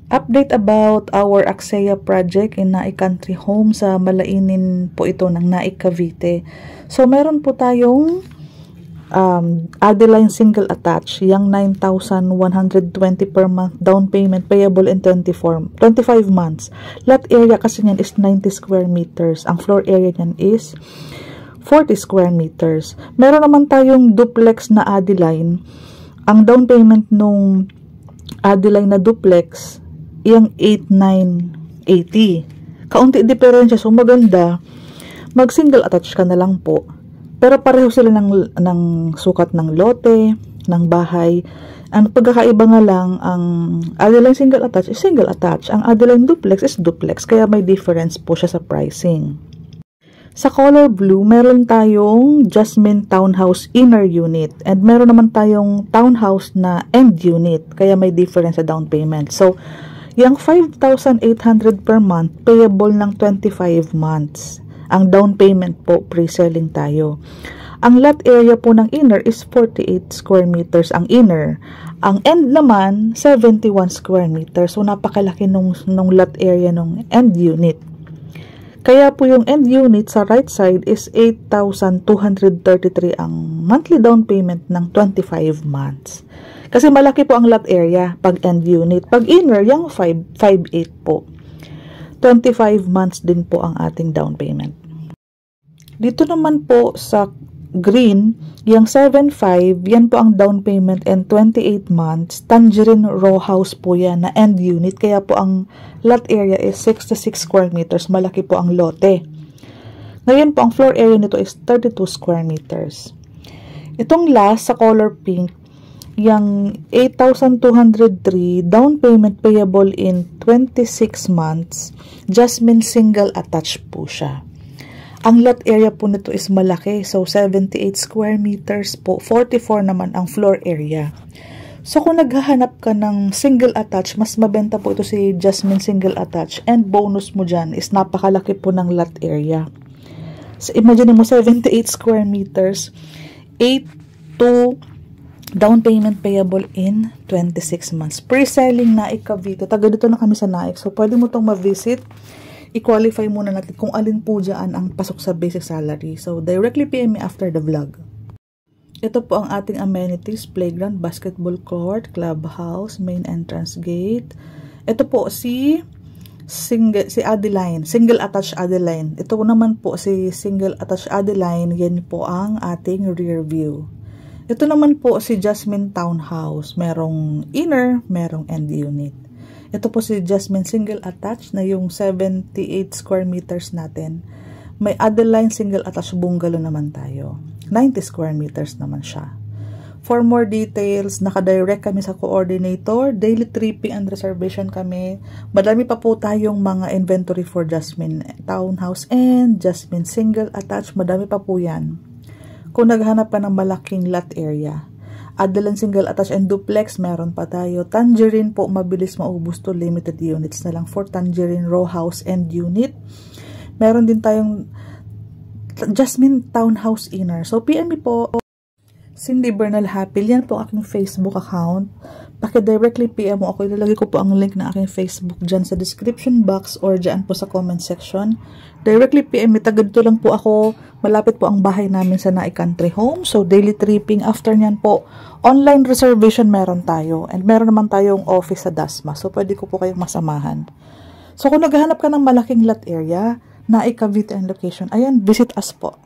Update about our Axea project in Naik Country Home. Sa Malainin po ito ng Naik Cavite. So meron po tayong Adeline single attach, yung 9,120 per month down payment payable in 25 months. Lot area kasi niyan is 90 square meters. Ang floor area niyan is 40 square meters. Meron naman tayong duplex na Adeline. Ang down payment nung Adeline na duplex yung 8,980. Kaunti diferensya, so maganda mag single attach ka na lang po. Pero pareho sila ng sukat ng lote, ng bahay. Ang pagkakaiba nga lang, ang Adeline single attach is single attach. Ang Adeline duplex is duplex, kaya may difference po siya sa pricing. Sa color blue, meron tayong Jasmine Townhouse inner unit. And meron naman tayong townhouse na end unit, kaya may difference sa down payment. So, yung 5,800 per month, payable ng 25 months. Ang down payment po, pre-selling tayo. Ang lot area po ng inner is 48 square meters ang inner. Ang end naman, 71 square meters. So, napakalaki nung lot area ng end unit. Kaya po yung end unit sa right side is 8,233 ang monthly down payment ng 25 months. Kasi malaki po ang lot area pag end unit. Pag inner, yung 5,800 po. 25 months din po ang ating down payment. Dito naman po sa green, yung 7,500, yan po ang down payment and 28 months. Tangerine row house po yan na end unit. Kaya po ang lot area is 66 square meters. Malaki po ang lote. Ngayon po ang floor area nito is 32 square meters. Itong last sa color pink, yung 8,203 down payment payable in 26 months. Jasmine single attached po siya. Ang lot area po nito is malaki. So, 78 square meters po. 44 naman ang floor area. So, kung naghahanap ka ng single attached, mas mabenta po ito si Jasmine single attached. And bonus mo dyan is napakalaki po ng lot area. So, imagine mo 78 square meters. 8,200 down payment payable in 26 months. Pre-selling Naik Cavite. Taga dito na kami sa Naik. So, pwede mo itong ma-visit. I-qualify muna natin kung alin po dyan ang pasok sa basic salary. So, directly PM me after the vlog. Ito po ang ating amenities. Playground, basketball court, clubhouse, main entrance gate. Ito po si Adeline. Single attached Adeline. Ito naman po si single attached Adeline. Yan po ang ating rear view. Ito naman po si Jasmine Townhouse. Merong inner, merong end unit. Ito po si Jasmine single attached na yung 78 square meters natin. May Adeline single attached bungalow naman tayo. 90 square meters naman siya. For more details, nakadirect kami sa coordinator. Daily tripping and reservation kami. Madami pa po tayong mga inventory for Jasmine Townhouse and Jasmine single attached. Madami pa po yan. Kung naghanap pa ng malaking lot area. Adeline single attached and duplex, meron pa tayo. Tangerine po, mabilis maubos to. Limited units na lang for Tangerine row house and unit. Meron din tayong Jasmine Townhouse inner. So, PM me po. Cindy Bernal Hapil, yan po ang aking Facebook account. Paki-directly PM mo ako. Ilalagay ko po ang link na aking Facebook dyan sa description box or dyan po sa comment section. Directly PM me. Taga dito lang po ako. Malapit po ang bahay namin sa Naik Country Home. So, daily tripping. After nyan po, online reservation meron tayo. And meron naman tayong office sa Dasma. So, pwede ko po kayong masamahan. So, kung naghahanap ka ng malaking lot area, Naik Cavite and location, ayan, visit us po.